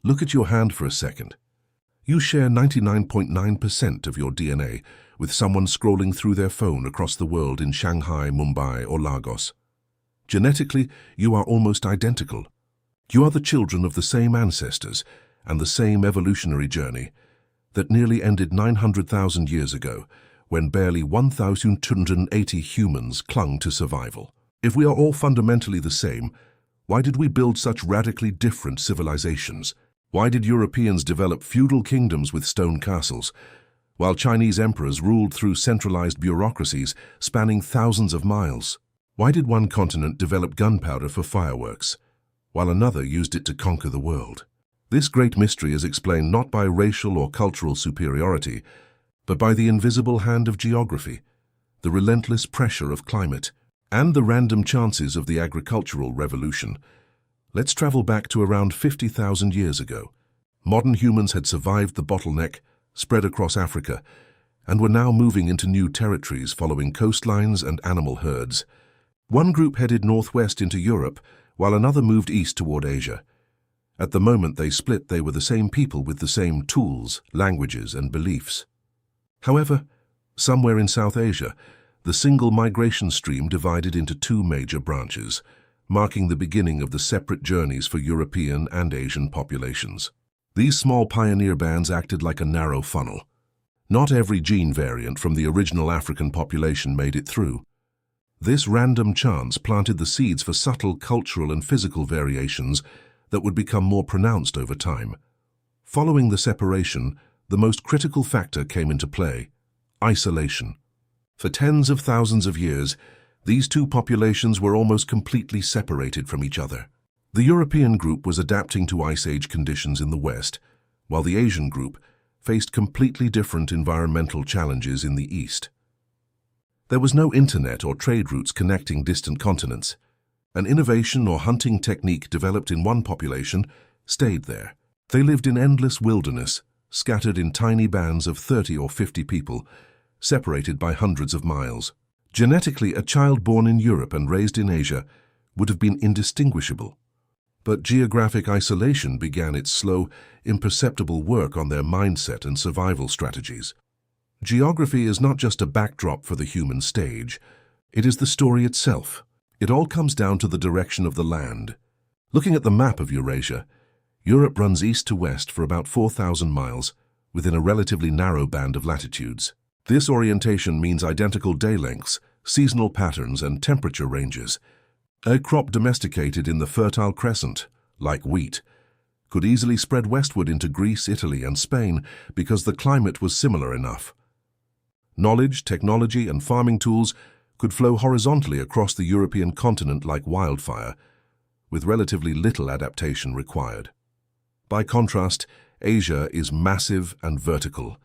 Look at your hand for a second. You share 99.9% of your DNA with someone scrolling through their phone across the world in Shanghai, Mumbai, or Lagos. Genetically, you are almost identical. You are the children of the same ancestors and the same evolutionary journey that nearly ended 900,000 years ago, when barely 1,280 humans clung to survival. If we are all fundamentally the same, why did we build such radically different civilizations? Why did Europeans develop feudal kingdoms with stone castles, while Chinese emperors ruled through centralized bureaucracies spanning thousands of miles? Why did one continent develop gunpowder for fireworks, while another used it to conquer the world? This great mystery is explained not by racial or cultural superiority, but by the invisible hand of geography, the relentless pressure of climate, and the random chances of the agricultural revolution. Let's travel back to around 50,000 years ago. Modern humans had survived the bottleneck, spread across Africa, and were now moving into new territories following coastlines and animal herds. One group headed northwest into Europe, while another moved east toward Asia. At the moment they split, they were the same people with the same tools, languages, and beliefs. However, somewhere in South Asia, the single migration stream divided into two major branches, marking the beginning of the separate journeys for European and Asian populations. These small pioneer bands acted like a narrow funnel. Not every gene variant from the original African population made it through. This random chance planted the seeds for subtle cultural and physical variations that would become more pronounced over time. Following the separation, the most critical factor came into play: isolation. For tens of thousands of years, these two populations were almost completely separated from each other. The European group was adapting to Ice Age conditions in the West, while the Asian group faced completely different environmental challenges in the East. There was no internet or trade routes connecting distant continents. An innovation or hunting technique developed in one population stayed there. They lived in endless wilderness, scattered in tiny bands of 30 or 50 people, separated by hundreds of miles. Genetically, a child born in Europe and raised in Asia would have been indistinguishable. But geographic isolation began its slow, imperceptible work on their mindset and survival strategies. Geography is not just a backdrop for the human stage, it is the story itself. It all comes down to the direction of the land. Looking at the map of Eurasia, Europe runs east to west for about 4,000 miles, within a relatively narrow band of latitudes. This orientation means identical day lengths, seasonal patterns, and temperature ranges. A crop domesticated in the Fertile Crescent, like wheat, could easily spread westward into Greece, Italy, and Spain because the climate was similar enough. Knowledge, technology, and farming tools could flow horizontally across the European continent like wildfire, with relatively little adaptation required. By contrast, Asia is massive and vertical.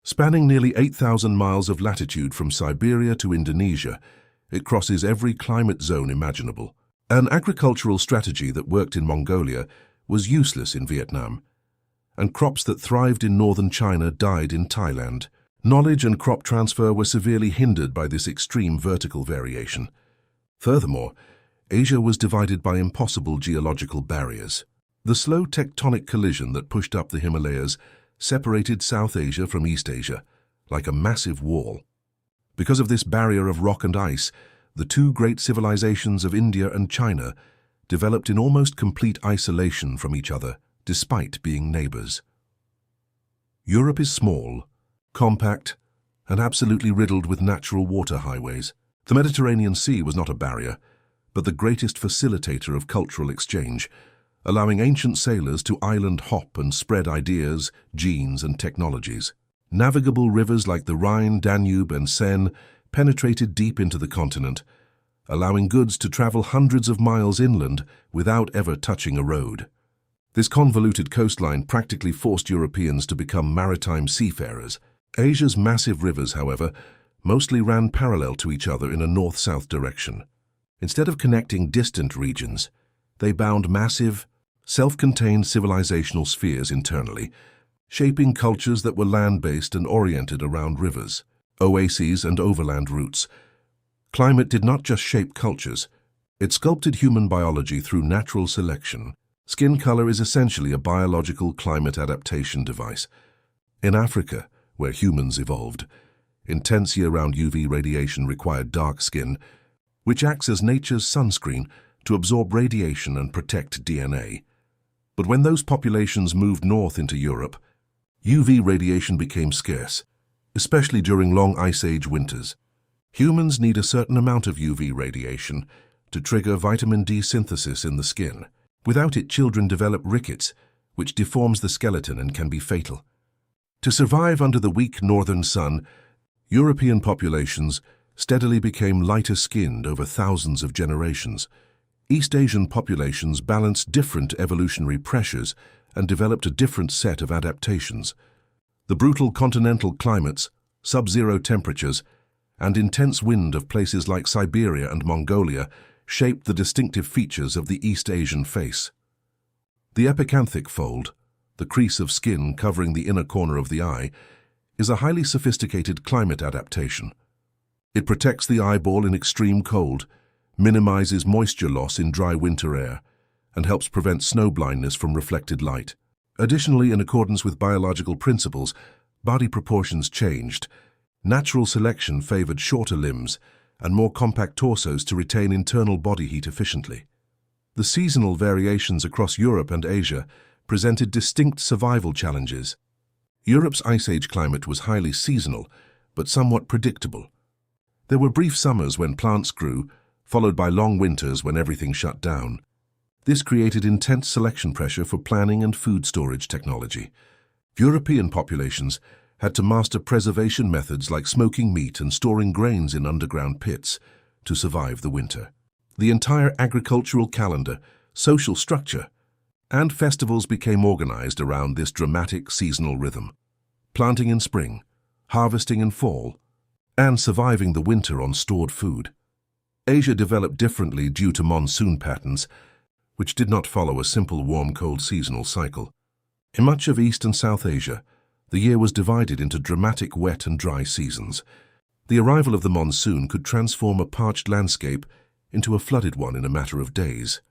Spanning nearly 8,000 miles of latitude from Siberia to Indonesia, it crosses every climate zone imaginable. An agricultural strategy that worked in Mongolia was useless in Vietnam, and crops that thrived in northern China died in Thailand. Knowledge and crop transfer were severely hindered by this extreme vertical variation. Furthermore, Asia was divided by impossible geological barriers. The slow tectonic collision that pushed up the Himalayas separated South Asia from East Asia, like a massive wall. Because of this barrier of rock and ice, the two great civilizations of India and China developed in almost complete isolation from each other, despite being neighbors. Europe is small, compact, and absolutely riddled with natural water highways. The Mediterranean Sea was not a barrier, but the greatest facilitator of cultural exchange, allowing ancient sailors to island hop and spread ideas, genes, and technologies. Navigable rivers like the Rhine, Danube, and Seine penetrated deep into the continent, allowing goods to travel hundreds of miles inland without ever touching a road. This convoluted coastline practically forced Europeans to become maritime seafarers. Asia's massive rivers, however, mostly ran parallel to each other in a north-south direction. Instead of connecting distant regions, they bound massive, self-contained civilizational spheres internally, shaping cultures that were land-based and oriented around rivers, oases, and overland routes. Climate did not just shape cultures, it sculpted human biology through natural selection. Skin color is essentially a biological climate adaptation device. In Africa, where humans evolved, intense year-round UV radiation required dark skin, which acts as nature's sunscreen to absorb radiation and protect DNA. But when those populations moved north into Europe, UV radiation became scarce, especially during long Ice Age winters. Humans need a certain amount of UV radiation to trigger vitamin D synthesis in the skin. Without it, children develop rickets, which deforms the skeleton and can be fatal. To survive under the weak northern sun, European populations steadily became lighter-skinned over thousands of generations. East Asian populations balanced different evolutionary pressures and developed a different set of adaptations. The brutal continental climates, sub-zero temperatures, and intense wind of places like Siberia and Mongolia shaped the distinctive features of the East Asian face. The epicanthic fold, the crease of skin covering the inner corner of the eye, is a highly sophisticated climate adaptation. It protects the eyeball in extreme cold, minimizes moisture loss in dry winter air, and helps prevent snow blindness from reflected light. Additionally, in accordance with biological principles, body proportions changed. Natural selection favored shorter limbs and more compact torsos to retain internal body heat efficiently. The seasonal variations across Europe and Asia presented distinct survival challenges. Europe's Ice Age climate was highly seasonal, but somewhat predictable. There were brief summers when plants grew, followed by long winters when everything shut down. This created intense selection pressure for planning and food storage technology. European populations had to master preservation methods like smoking meat and storing grains in underground pits to survive the winter. The entire agricultural calendar, social structure, and festivals became organized around this dramatic seasonal rhythm. Planting in spring, harvesting in fall, and surviving the winter on stored food. Asia developed differently due to monsoon patterns, which did not follow a simple warm-cold seasonal cycle. In much of East and South Asia, the year was divided into dramatic wet and dry seasons. The arrival of the monsoon could transform a parched landscape into a flooded one in a matter of days.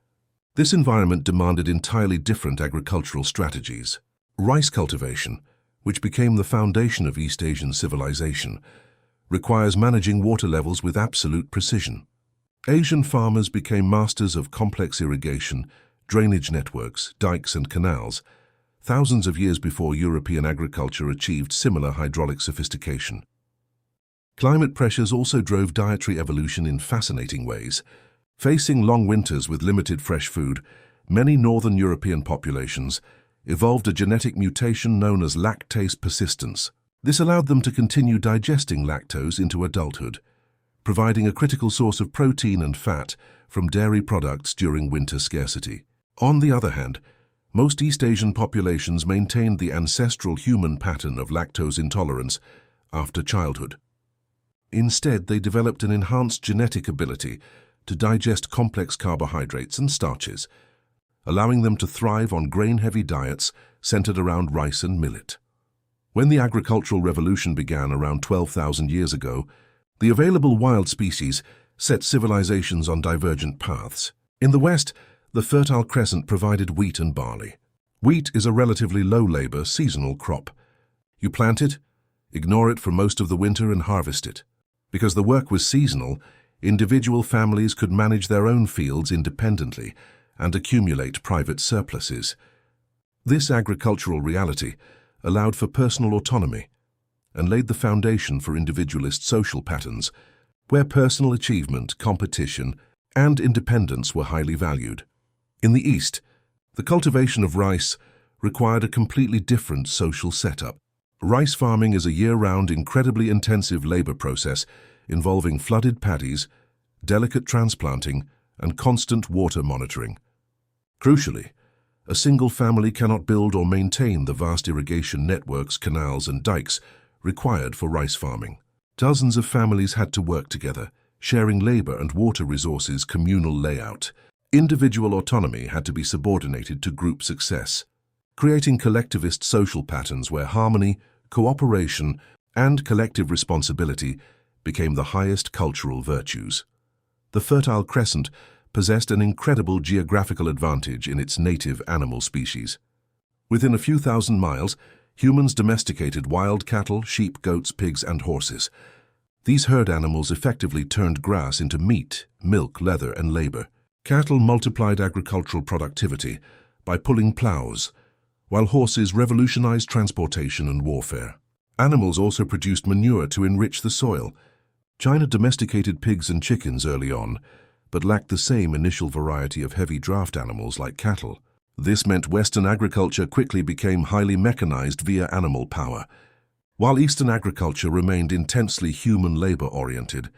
This environment demanded entirely different agricultural strategies. Rice cultivation, which became the foundation of East Asian civilization, requires managing water levels with absolute precision. Asian farmers became masters of complex irrigation, drainage networks, dikes and canals, thousands of years before European agriculture achieved similar hydraulic sophistication. Climate pressures also drove dietary evolution in fascinating ways. Facing long winters with limited fresh food, many northern European populations evolved a genetic mutation known as lactase persistence. This allowed them to continue digesting lactose into adulthood, providing a critical source of protein and fat from dairy products during winter scarcity. On the other hand, most East Asian populations maintained the ancestral human pattern of lactose intolerance after childhood. Instead, they developed an enhanced genetic ability to digest complex carbohydrates and starches, allowing them to thrive on grain-heavy diets centered around rice and millet. When the agricultural revolution began around 12,000 years ago, the available wild species set civilizations on divergent paths. In the West, the Fertile Crescent provided wheat and barley. Wheat is a relatively low-labor, seasonal crop. You plant it, ignore it for most of the winter and harvest it. Because the work was seasonal, individual families could manage their own fields independently and accumulate private surpluses. This agricultural reality allowed for personal autonomy and laid the foundation for individualist social patterns, where personal achievement, competition, and independence were highly valued. In the East, the cultivation of rice required a completely different social setup. Rice farming is a year-round, incredibly intensive labor process involving flooded paddies, delicate transplanting, and constant water monitoring. Crucially, a single family cannot build or maintain the vast irrigation networks, canals, and dikes required for rice farming. Dozens of families had to work together, sharing labor and water resources, communal layout. Individual autonomy had to be subordinated to group success, creating collectivist social patterns where harmony, cooperation, and collective responsibility became the highest cultural virtues. The Fertile Crescent possessed an incredible geographical advantage in its native animal species. Within a few thousand miles, humans domesticated wild cattle, sheep, goats, pigs, and horses. These herd animals effectively turned grass into meat, milk, leather, and labor. Cattle multiplied agricultural productivity by pulling plows, while horses revolutionized transportation and warfare. Animals also produced manure to enrich the soil. China domesticated pigs and chickens early on, but lacked the same initial variety of heavy draft animals like cattle. This meant Western agriculture quickly became highly mechanized via animal power, while Eastern agriculture remained intensely human labor-oriented,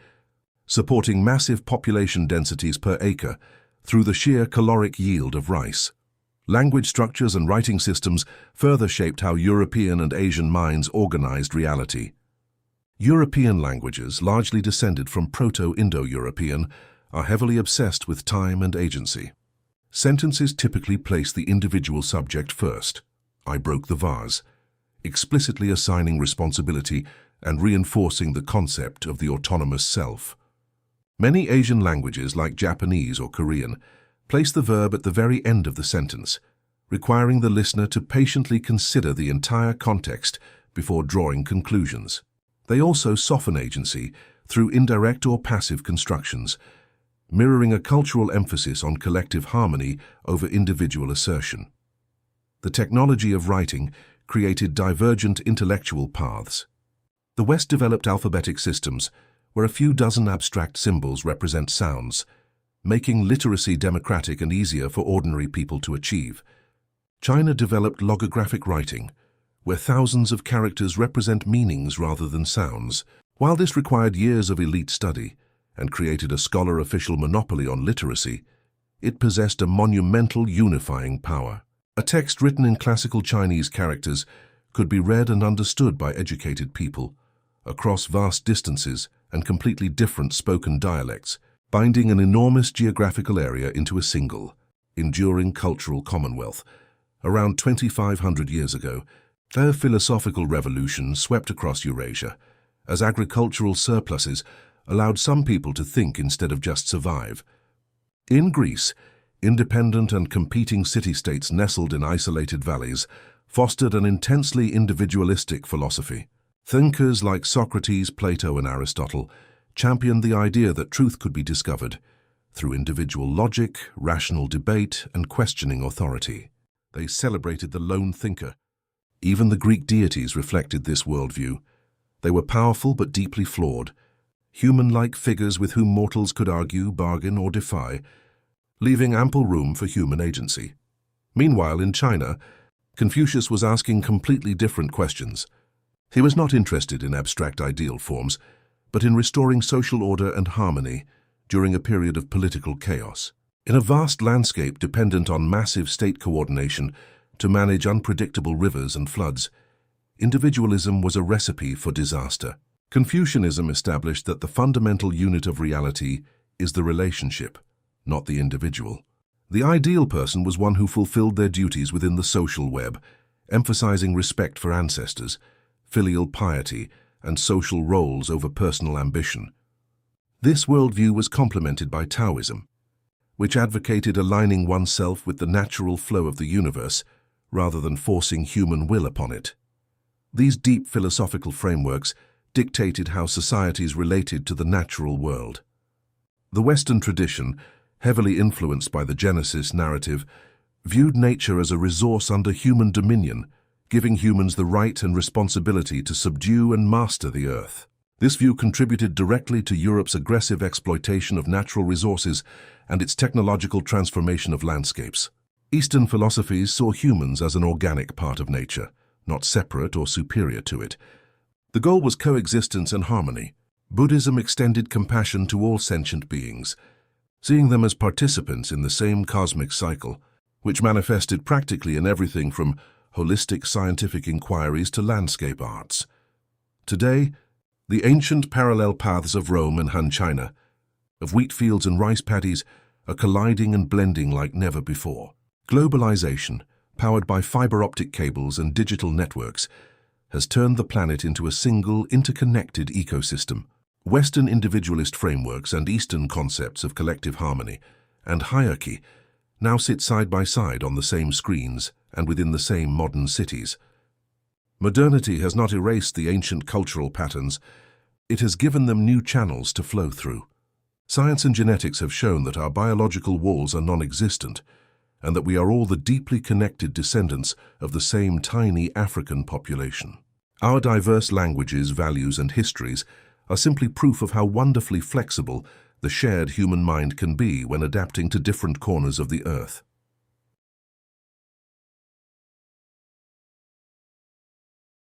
supporting massive population densities per acre through the sheer caloric yield of rice. Language structures and writing systems further shaped how European and Asian minds organized reality. European languages, largely descended from Proto-Indo-European, are heavily obsessed with time and agency. Sentences typically place the individual subject first. I broke the vase, explicitly assigning responsibility and reinforcing the concept of the autonomous self. Many Asian languages, like Japanese or Korean, place the verb at the very end of the sentence, requiring the listener to patiently consider the entire context before drawing conclusions. They also soften agency through indirect or passive constructions, mirroring a cultural emphasis on collective harmony over individual assertion. The technology of writing created divergent intellectual paths. The West developed alphabetic systems where a few dozen abstract symbols represent sounds, making literacy democratic and easier for ordinary people to achieve. China developed logographic writing, where thousands of characters represent meanings rather than sounds. While this required years of elite study and created a scholar-official monopoly on literacy, it possessed a monumental unifying power. A text written in classical Chinese characters could be read and understood by educated people across vast distances and completely different spoken dialects, binding an enormous geographical area into a single, enduring cultural commonwealth. Around 2,500 years ago, a philosophical revolution swept across Eurasia, as agricultural surpluses allowed some people to think instead of just survive. In Greece, independent and competing city-states nestled in isolated valleys fostered an intensely individualistic philosophy. Thinkers like Socrates, Plato, and Aristotle championed the idea that truth could be discovered through individual logic, rational debate, and questioning authority. They celebrated the lone thinker. Even the Greek deities reflected this worldview. They were powerful but deeply flawed, human-like figures with whom mortals could argue, bargain, or defy, leaving ample room for human agency. Meanwhile, in China, Confucius was asking completely different questions. He was not interested in abstract ideal forms, but in restoring social order and harmony during a period of political chaos. In a vast landscape dependent on massive state coordination to manage unpredictable rivers and floods, individualism was a recipe for disaster. Confucianism established that the fundamental unit of reality is the relationship, not the individual. The ideal person was one who fulfilled their duties within the social web, emphasizing respect for ancestors, filial piety, and social roles over personal ambition. This worldview was complemented by Taoism, which advocated aligning oneself with the natural flow of the universe rather than forcing human will upon it. These deep philosophical frameworks dictated how societies related to the natural world. The Western tradition, heavily influenced by the Genesis narrative, viewed nature as a resource under human dominion, giving humans the right and responsibility to subdue and master the earth. This view contributed directly to Europe's aggressive exploitation of natural resources and its technological transformation of landscapes. Eastern philosophies saw humans as an organic part of nature, not separate or superior to it. The goal was coexistence and harmony. Buddhism extended compassion to all sentient beings, seeing them as participants in the same cosmic cycle, which manifested practically in everything from holistic scientific inquiries to landscape arts. Today, the ancient parallel paths of Rome and Han China, of wheat fields and rice paddies, are colliding and blending like never before. Globalization, powered by fiber optic cables and digital networks, has turned the planet into a single, interconnected ecosystem. Western individualist frameworks and Eastern concepts of collective harmony and hierarchy now sit side by side on the same screens and within the same modern cities. Modernity has not erased the ancient cultural patterns, it has given them new channels to flow through. Science and genetics have shown that our biological walls are non-existent, and that we are all the deeply connected descendants of the same tiny African population. Our diverse languages, values, and histories are simply proof of how wonderfully flexible the shared human mind can be when adapting to different corners of the earth.